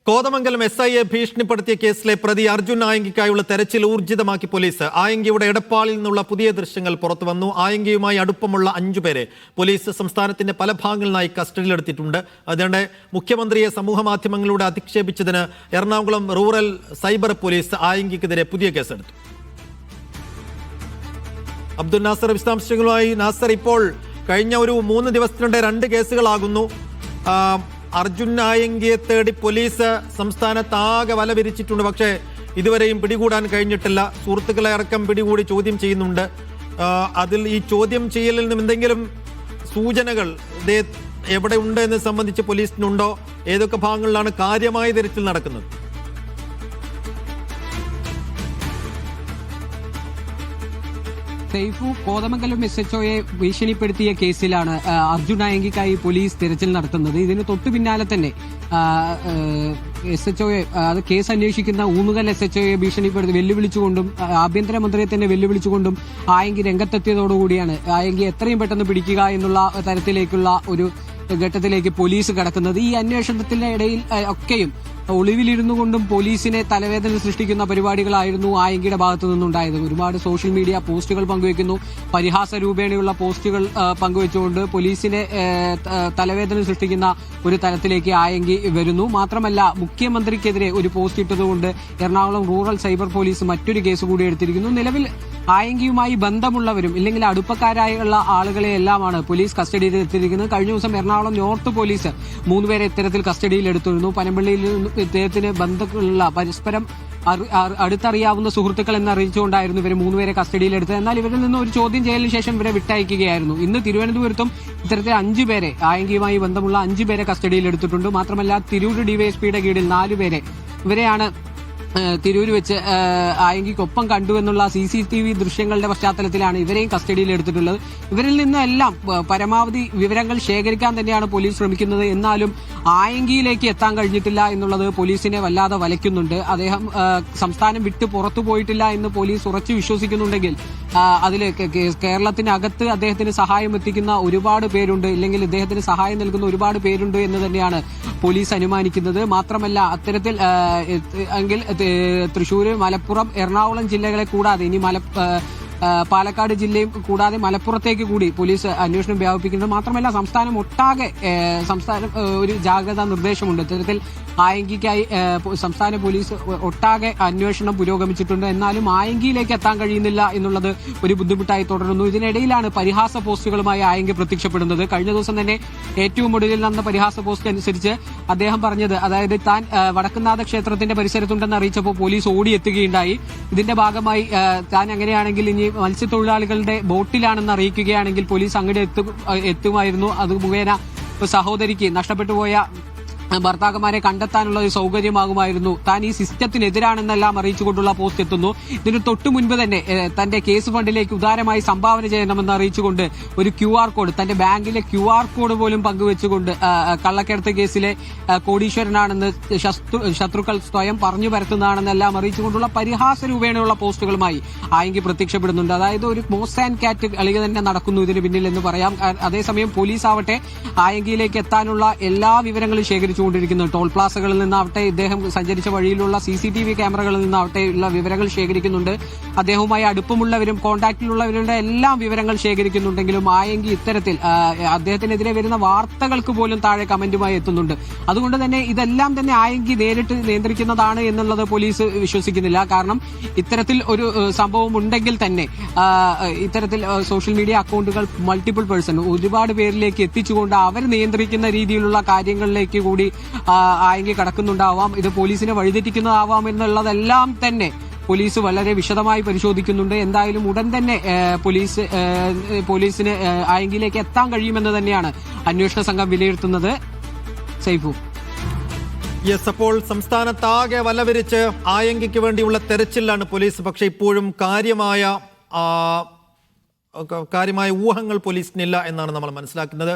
കോതമംഗലം SIയെ ഭീഷണിപ്പെടുത്തിയ കേസിലെ പ്രതി അർജുൻ ആയങ്കിക്കായുള്ള തെരച്ചിൽ ഊർജിതമാക്കി പോലീസ്. ആയങ്കിയുടെ എടപ്പാളിൽ നിന്നുള്ള പുതിയ ദൃശ്യങ്ങൾ പുറത്തുവന്നു. ആയങ്കിയുമായി അടുപ്പമുള്ള 5 പേരെ പോലീസ് സംസ്ഥാനത്തിന്റെ പല ഭാഗങ്ങളിലായി കസ്റ്റഡിയിലെടുത്തിട്ടുണ്ട്. അതിനിടെ മുഖ്യമന്ത്രിയെ സമൂഹ മാധ്യമങ്ങളിലൂടെ അധിക്ഷേപിച്ചതിന് എറണാകുളം റൂറൽ സൈബർ പോലീസ് ആയങ്കിക്കെതിരെ പുതിയ കേസെടുത്തു. അബ്ദുൽ നാസർ വിശദാംശങ്ങളുമായി. നാസർ, ഇപ്പോൾ കഴിഞ്ഞ ഒരു 3 ദിവസത്തിനിടെ 2 കേസുകളാകുന്നു. അർജുൻ ആയങ്കിയെ തേടി പോലീസ് സംസ്ഥാനത്താകെ വല വിരിച്ചിട്ടുണ്ട്. പക്ഷേ ഇതുവരെയും പിടികൂടാൻ കഴിഞ്ഞിട്ടില്ല. സുഹൃത്തുക്കളെ അടക്കം പിടികൂടി ചോദ്യം ചെയ്യുന്നുണ്ട്. അതിൽ ഈ ചോദ്യം ചെയ്യലിൽ നിന്നും എന്തെങ്കിലും സൂചനകൾ എവിടെ ഉണ്ട് എന്ന് സംബന്ധിച്ച് പോലീസിനുണ്ടോ? ഏതൊക്കെ ഭാഗങ്ങളിലാണ് കാര്യമായ തിരച്ചിൽ നടക്കുന്നത്? സൈഫു കോതമംഗലം SHOയെ ഭീഷണിപ്പെടുത്തിയ കേസിലാണ് അർജുൻ ആയങ്കിക്കായി പോലീസ് തിരച്ചിൽ നടത്തുന്നത്. ഇതിന് തൊട്ടു പിന്നാലെ തന്നെ SHOയെ അത് കേസ് അന്വേഷിക്കുന്ന ഊന്നുകൽ SHOയെ ഭീഷണിപ്പെടുത്തി വെല്ലുവിളിച്ചുകൊണ്ടും ആഭ്യന്തരമന്ത്രിയെ തന്നെ വെല്ലുവിളിച്ചുകൊണ്ടും ആയങ്കി രംഗത്തെത്തിയതോടുകൂടിയാണ് ആയങ്കി എത്രയും പെട്ടെന്ന് പിടിക്കുക എന്നുള്ള തരത്തിലേക്കുള്ള ഒരു ഘട്ടത്തിലേക്ക് പോലീസ് കടക്കുന്നത്. ഈ അന്വേഷണത്തിന്റെ ഇടയിൽ ഒക്കെയും ഒളിവിലിരുന്നു കൊണ്ടും പോലീസിനെ തലവേദന സൃഷ്ടിക്കുന്ന പരിപാടികളായിരുന്നു ആയങ്കിയുടെ ഭാഗത്തു നിന്നുണ്ടായത്. ഒരുപാട് സോഷ്യൽ മീഡിയ പോസ്റ്റുകൾ പങ്കുവയ്ക്കുന്നു. പരിഹാസ രൂപേണയുള്ള പോസ്റ്റുകൾ പങ്കുവെച്ചുകൊണ്ട് പോലീസിനെ തലവേദന സൃഷ്ടിക്കുന്ന ഒരു തലത്തിലേക്ക് ആയങ്കി വരുന്നു. മാത്രമല്ല, മുഖ്യമന്ത്രിക്കെതിരെ ഒരു പോസ്റ്റ് ഇട്ടതുകൊണ്ട് എറണാകുളം റൂറൽ സൈബർ പോലീസ് മറ്റൊരു കേസ് കൂടി എടുത്തിരിക്കുന്നു. നിലവിൽ ആയങ്കിയുമായി ബന്ധമുള്ളവരും ഇല്ലെങ്കിൽ അടുപ്പക്കാരായുള്ള ആളുകളെ എല്ലാമാണ് പോലീസ് കസ്റ്റഡിയിൽ എടുത്തിരിക്കുന്നത്. കഴിഞ്ഞ ദിവസം എറണാകുളം നോർത്ത് പോലീസ് 3 പേരെ ഇത്തരത്തിൽ കസ്റ്റഡിയിൽ എടുത്തിരുന്നു. പനമ്പള്ളിയിൽ ഇദ്ദേഹത്തിന് ബന്ധമുള്ള പരസ്പരം അടുത്തറിയാവുന്ന സുഹൃത്തുക്കൾ എന്നറിയിച്ചുകൊണ്ടായിരുന്നു ഇവർ 3 പേരെ കസ്റ്റഡിയിലെടുത്തത്. എന്നാൽ ഇവരിൽ നിന്ന് ഒരു ചോദ്യം ചെയ്യലിന് ശേഷം ഇവരെ വിട്ടയക്കുകയായിരുന്നു. ഇന്ന് തിരുവനന്തപുരത്തും ഇത്തരത്തിൽ 5 പേരെ ആയങ്കിയുമായി ബന്ധമുള്ള 5 പേരെ കസ്റ്റഡിയിലെടുത്തിട്ടുണ്ട്. മാത്രമല്ല, തിരൂർ ഡിവൈഎസ്പിയുടെ കീഴിൽ 4 പേരെ ഇവരെയാണ് തിരൂര് വെച്ച് ആയങ്കിക്കൊപ്പം കണ്ടു എന്നുള്ള CCTV ദൃശ്യങ്ങളുടെ പശ്ചാത്തലത്തിലാണ് ഇവരെയും കസ്റ്റഡിയിൽ എടുത്തിട്ടുള്ളത്. ഇവരിൽ നിന്നെല്ലാം പരമാവധി വിവരങ്ങൾ ശേഖരിക്കാൻ തന്നെയാണ് പോലീസ് ശ്രമിക്കുന്നത്. എന്നാലും ആയങ്കിയിലേക്ക് എത്താൻ കഴിഞ്ഞിട്ടില്ല എന്നുള്ളത് പോലീസിനെ വല്ലാതെ വലയ്ക്കുന്നുണ്ട്. അദ്ദേഹം സംസ്ഥാനം വിട്ട് പുറത്തു പോയിട്ടില്ല എന്ന് പോലീസ് ഉറച്ചു വിശ്വസിക്കുന്നുണ്ടെങ്കിൽ അതിൽ കേരളത്തിനകത്ത് അദ്ദേഹത്തിന് സഹായം എത്തിക്കുന്ന ഒരുപാട് പേരുണ്ട്, ഇല്ലെങ്കിൽ ഇദ്ദേഹത്തിന് സഹായം നൽകുന്ന ഒരുപാട് പേരുണ്ട് എന്ന് തന്നെയാണ് പോലീസ് അനുമാനിക്കുന്നത്. മാത്രമല്ല, അത്തരത്തിൽ എങ്കിൽ തൃശ്ശൂർ, മലപ്പുറം, എറണാകുളം ജില്ലകളെ കൂടാതെ ഇനി പാലക്കാട് ജില്ലയും കൂടാതെ മലപ്പുറത്തേക്ക് കൂടി പോലീസ് അന്വേഷണം വ്യാപിപ്പിക്കുന്നത്. മാത്രമല്ല, സംസ്ഥാനം ഒട്ടാകെ ഒരു ജാഗ്രതാ നിർദ്ദേശമുണ്ട്. ഇത്തരത്തിൽ ആയങ്കിക്കായി സംസ്ഥാന പോലീസ് ഒട്ടാകെ അന്വേഷണം പുരോഗമിച്ചിട്ടുണ്ട്. എന്നാലും ആയങ്കിയിലേക്ക് എത്താൻ കഴിയുന്നില്ല എന്നുള്ളത് ഒരു ബുദ്ധിമുട്ടായി തുടരുന്നു. ഇതിനിടയിലാണ് പരിഹാസ പോസ്റ്റുകളുമായി ആയങ്കി പ്രത്യക്ഷപ്പെടുന്നത്. കഴിഞ്ഞ ദിവസം തന്നെ ഏറ്റവും ഒടുവിൽ നടന്ന പരിഹാസ പോസ്റ്റ് അനുസരിച്ച് അദ്ദേഹം പറഞ്ഞത്, അതായത് താൻ വടക്കുംനാഥ ക്ഷേത്രത്തിന്റെ പരിസരത്തുണ്ടെന്ന് അറിയിച്ചപ്പോൾ പോലീസ് ഓടിയെത്തുകയുണ്ടായി. ഇതിന്റെ ഭാഗമായി താൻ അങ്ങനെയാണെങ്കിൽ ഇനി മത്സ്യത്തൊഴിലാളികളുടെ ബോട്ടിലാണെന്ന് അറിയിക്കുകയാണെങ്കിൽ പോലീസ് അങ്ങോട്ട് എത്തുമായിരുന്നു. അത് മുഖേന സഹോദരിക്ക് നഷ്ടപ്പെട്ടുപോയ ഭർത്താക്കന്മാരെ കണ്ടെത്താനുള്ള ഒരു സൗകര്യമാകുമായിരുന്നു. താൻ ഈ സിസ്റ്റത്തിനെതിരാണെന്നെല്ലാം അറിയിച്ചുകൊണ്ടുള്ള പോസ്റ്റ് എത്തുന്നു. ഇതിന് തൊട്ടു മുൻപ് തന്നെ തന്റെ കേസ് ഫണ്ടിലേക്ക് ഉദാരമായി സംഭാവന ചെയ്യണമെന്ന് അറിയിച്ചുകൊണ്ട് ഒരു QR കോഡ്, തന്റെ ബാങ്കിലെ QR കോഡ് പോലും പങ്കുവെച്ചുകൊണ്ട് കള്ളക്കടത്ത് കേസിലെ കോടീശ്വരനാണെന്ന് ശത്രുക്കൾ സ്വയം പറഞ്ഞു പരത്തുന്നതാണെന്നെല്ലാം അറിയിച്ചുകൊണ്ടുള്ള പരിഹാസ രൂപേണയുള്ള പോസ്റ്റുകളുമായി ആയങ്കി പ്രത്യക്ഷപ്പെടുന്നുണ്ട്. അതായത് ഒരു മോസ് ആൻഡ് കാറ്റ് കളിക തന്നെ നടക്കുന്നു ഇതിന് പിന്നിൽ എന്ന് പറയാം. അതേസമയം പോലീസ് ആവട്ടെ ആയങ്കിയിലേക്ക് എത്താനുള്ള എല്ലാ വിവരങ്ങളും ശേഖരിച്ചു കൊണ്ടിരിക്കുന്നു. ടോൾ പ്ലാസകളിൽ നിന്നാവട്ടെ, ഇദ്ദേഹം സഞ്ചരിച്ച വഴിയിലുള്ള CCTV ക്യാമറകളിൽ നിന്നാവട്ടെ ഉള്ള വിവരങ്ങൾ ശേഖരിക്കുന്നുണ്ട്. അദ്ദേഹവുമായി അടുപ്പമുള്ളവരും കോൺടാക്റ്റിലുള്ളവരുടെ എല്ലാം വിവരങ്ങൾ ശേഖരിക്കുന്നുണ്ടെങ്കിലും ആയങ്കി ഇത്തരത്തിൽ അദ്ദേഹത്തിനെതിരെ വരുന്ന വാർത്തകൾക്ക് പോലും താഴെ കമന്റുമായി എത്തുന്നുണ്ട്. അതുകൊണ്ട് തന്നെ ഇതെല്ലാം തന്നെ ആയങ്കി നേരിട്ട് നിയന്ത്രിക്കുന്നതാണ് എന്നുള്ളത് പോലീസ് വിശ്വസിക്കുന്നില്ല. കാരണം ഇത്തരത്തിൽ ഒരു സംഭവം ഉണ്ടെങ്കിൽ തന്നെ ഇത്തരത്തിൽ സോഷ്യൽ മീഡിയ അക്കൗണ്ടുകൾ മൾട്ടിപ്പിൾ പേഴ്സൺ ഒരുപാട് പേരിലേക്ക് എത്തിച്ചുകൊണ്ട് അവർ നിയന്ത്രിക്കുന്ന രീതിയിലുള്ള കാര്യങ്ങളിലേക്ക് കൂടി ആയങ്കി കടക്കുന്നുണ്ടാവാം. ഇത് പോലീസിനെ വഴിതെറ്റിക്കുന്നതാവാം എന്നുള്ളതെല്ലാം തന്നെ പോലീസ് വളരെ വിശദമായി പരിശോധിക്കുന്നുണ്ട്. എന്തായാലും ഉടൻ തന്നെ പോലീസിന് ആയങ്കിയിലേക്ക് എത്താൻ കഴിയുമെന്ന് തന്നെയാണ് അന്വേഷണ സംഘം വിലയിരുത്തുന്നത്. സൈഫു, അപ്പോൾ സംസ്ഥാനത്താകെ വലവിരിച്ച് ആയങ്കിക്ക് വേണ്ടിയുള്ള തെരച്ചിലാണ് പോലീസ്. പക്ഷേ ഇപ്പോഴും കാര്യമായ ഊഹങ്ങൾ പോലീസിനില്ല എന്നാണ് നമ്മൾ മനസ്സിലാക്കുന്നത്.